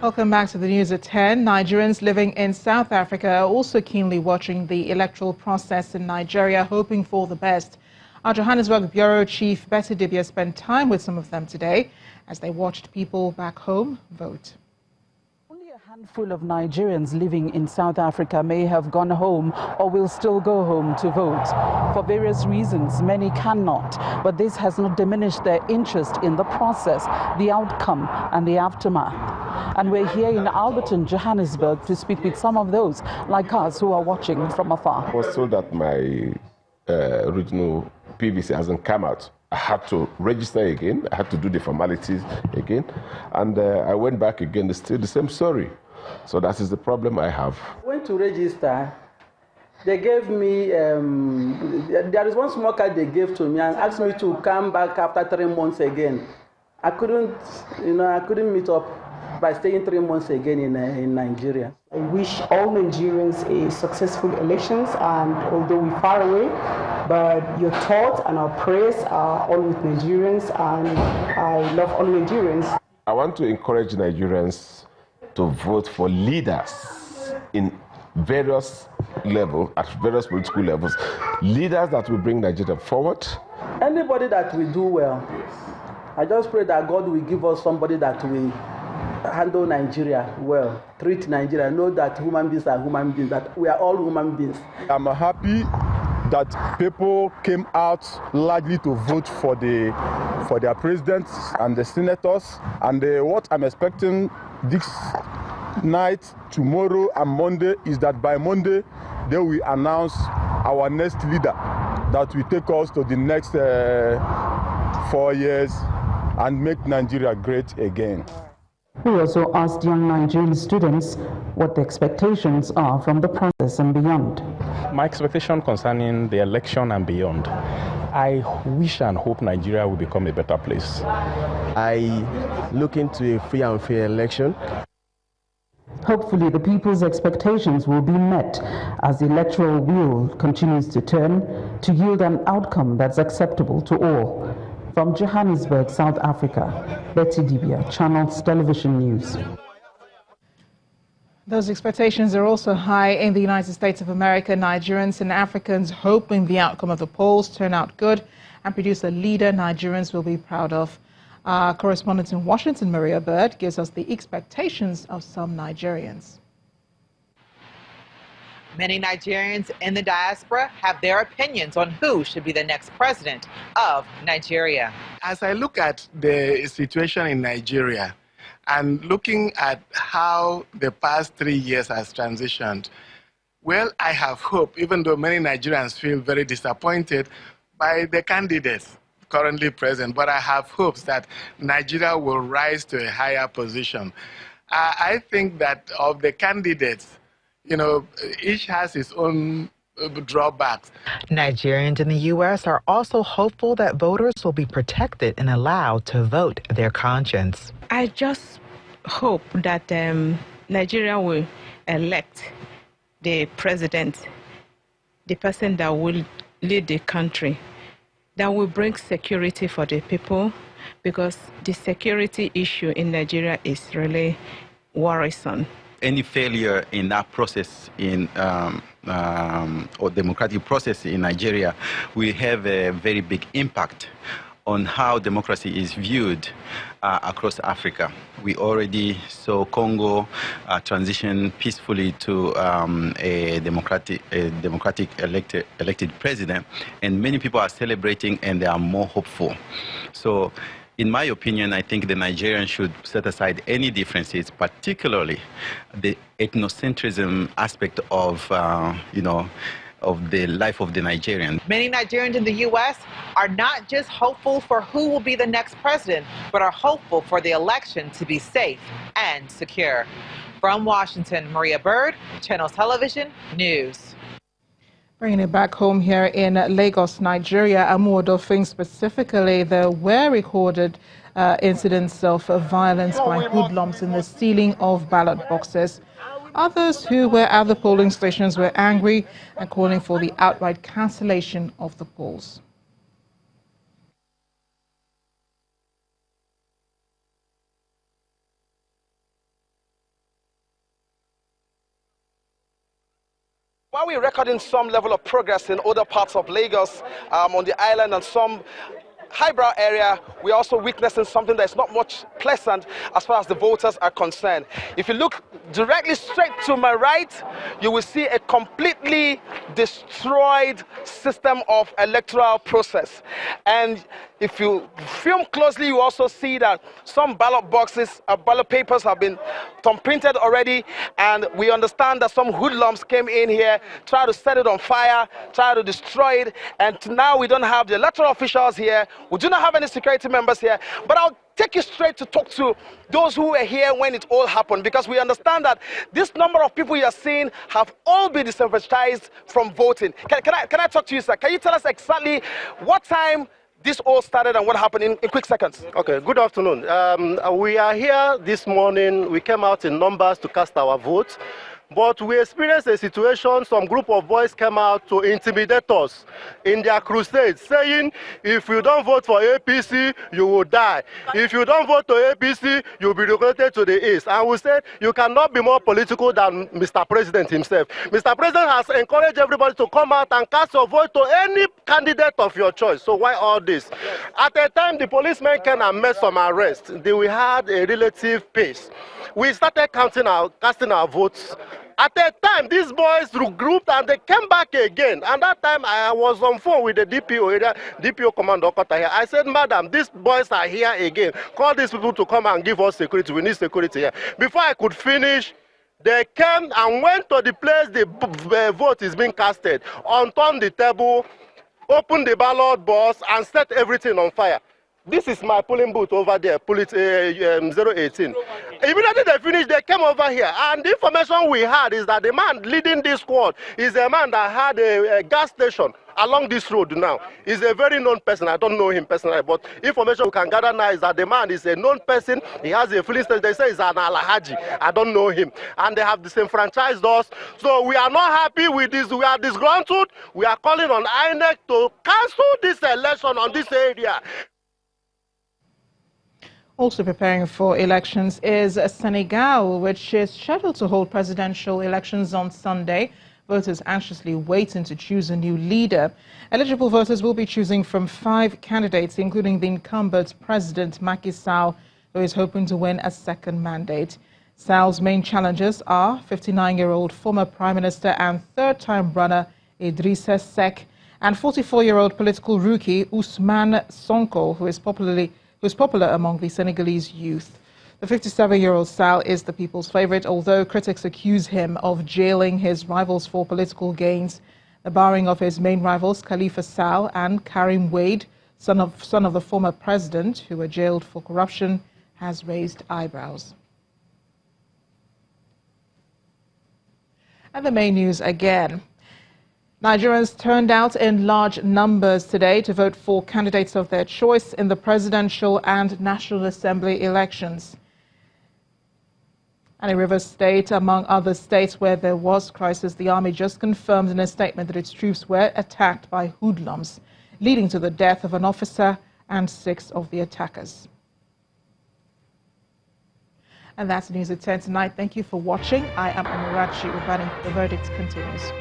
Welcome back to the news at 10. Nigerians living in South Africa are also keenly watching the electoral process in Nigeria, hoping for the best. Our Johannesburg Bureau Chief Pt.4 spent time with some of them today as they watched people back home vote. Only a handful of Nigerians living in South Africa may have gone home or will still go home to vote. For various reasons, many cannot, but this has not diminished their interest in the process, the outcome and the aftermath. And we're here in Alberton, Johannesburg, to speak with some of those like us who are watching from afar. I was told that my original PVC hasn't come out. I had to register again. I had to do the formalities again. And I went back again. It's still the same story. So that is the problem I have. I went to register. They gave me, there is one small card they gave to me and asked me to come back after 3 months again. I couldn't meet up by staying 3 months again in Nigeria. I wish all Nigerians a successful elections, and although we're far away, but your thoughts and our prayers are all with Nigerians, and I love all Nigerians. I want to encourage Nigerians to vote for leaders in various levels, at various political levels, leaders that will bring Nigeria forward. Anybody that will do well, I just pray that God will give us somebody that will handle Nigeria well, treat Nigeria, know that human beings are human beings, that we are all human beings. I'm happy that people came out largely to vote for their presidents and the senators, and what I'm expecting this night, tomorrow and Monday is that by Monday they will announce our next leader that will take us to the next 4 years and make Nigeria great again. We also asked young Nigerian students what the expectations are from the process and beyond. My expectation concerning the election and beyond, I wish and hope Nigeria will become a better place. I look into a free and fair election. Hopefully the people's expectations will be met as the electoral wheel continues to turn to yield an outcome that's acceptable to all. From Johannesburg, South Africa, Pt.4, Channels Television News. Those expectations are also high in the United States of America. Nigerians and Africans hoping the outcome of the polls turn out good and produce a leader Nigerians will be proud of. Our correspondent in Washington, Maria Bird, gives us the expectations of some Nigerians. Many Nigerians in the diaspora have their opinions on who should be the next president of Nigeria. As I look at the situation in Nigeria and looking at how the past 3 years has transitioned, well, I have hope, even though many Nigerians feel very disappointed by the candidates currently present, but I have hopes that Nigeria will rise to a higher position. I think that of the candidates, you know, each has its own drawbacks. Nigerians in the U.S. are also hopeful that voters will be protected and allowed to vote their conscience. I just hope that Nigeria will elect the president, the person that will lead the country, that will bring security for the people, because the security issue in Nigeria is really worrisome. Any failure in that process or democratic process in Nigeria will have a very big impact on how democracy is viewed across Africa. We already saw Congo transition peacefully to a democratic elected president, and many people are celebrating and they are more hopeful. So, in my opinion, I think the Nigerians should set aside any differences, particularly the ethnocentrism aspect of, of the life of the Nigerian. Many Nigerians in the U.S. are not just hopeful for who will be the next president, but are hopeful for the election to be safe and secure. From Washington, Maria Bird, Channels Television News. Bringing it back home here in Lagos, Nigeria, Amuodofin specifically, there were recorded incidents of violence by hoodlums in the stealing of ballot boxes. Others who were at the polling stations were angry and calling for the outright cancellation of the polls. While we're recording some level of progress in other parts of Lagos, on the island and some highbrow area, we're also witnessing something that's not much pleasant as far as the voters are concerned. If you look directly straight to my right, you will see a completely destroyed system of electoral process. And if you film closely, you also see that some ballot boxes, ballot papers have been thumb-printed already, and we understand that some hoodlums came in here, tried to set it on fire, tried to destroy it, and now we don't have the electoral officials here. We do not have any security members here, but I'll take you straight to talk to those who were here when it all happened, because we understand that this number of people you are seeing have all been disenfranchised from voting. Can I talk to you, sir? Can you tell us exactly what time this all started and what happened in quick seconds? Okay, good afternoon. We are here this morning. We came out in numbers to cast our votes. But we experienced a situation, some group of boys came out to intimidate us in their crusade, saying, if you don't vote for APC, you will die. If you don't vote to APC, you'll be relocated to the east. And we said, you cannot be more political than Mr. President himself. Mr. President has encouraged everybody to come out and cast your vote to any candidate of your choice. So why all this? At a time, the policemen came and made some arrests. We had a relative pace. We started casting our votes. At a time, these boys regrouped and they came back again. And that time, I was on phone with the DPO commander Okota here. I said, madam, these boys are here again. Call these people to come and give us security. We need security here. Before I could finish, they came and went to the place the vote is being casted, unturned the table, opened the ballot box, and set everything on fire. This is my polling booth over there, 018. Immediately they finished, they came over here. And the information we had is that the man leading this squad is a man that had a gas station along this road now. He's a very known person. I don't know him personally, but information we can gather now is that the man is a known person. He has a filling station. They say he's an Alhaji. I don't know him. And they have disenfranchised us. So we are not happy with this. We are disgruntled. We are calling on INEC to cancel this election on this area. Also preparing for elections is Senegal, which is scheduled to hold presidential elections on Sunday. Voters anxiously waiting to choose a new leader. Eligible voters will be choosing from 5 candidates, including the incumbent President Macky Sall, who is hoping to win a second mandate. Sall's main challengers are 59-year-old former Prime Minister and third-time runner Idrissa Seck and 44-year-old political rookie Ousmane Sonko, who is popular among the Senegalese youth. The 57-year-old Sall is the people's favorite, although critics accuse him of jailing his rivals for political gains. The barring of his main rivals, Khalifa Sall and Karim Wade, son of the former president, who were jailed for corruption, has raised eyebrows. And the main news again. Nigerians turned out in large numbers today to vote for candidates of their choice in the presidential and National Assembly elections. And in Rivers State, among other states where there was crisis, the army just confirmed in a statement that its troops were attacked by hoodlums, leading to the death of an officer and 6 of the attackers. And that's news at 10 tonight. Thank you for watching. I am Amarachi Ubani. The verdict continues.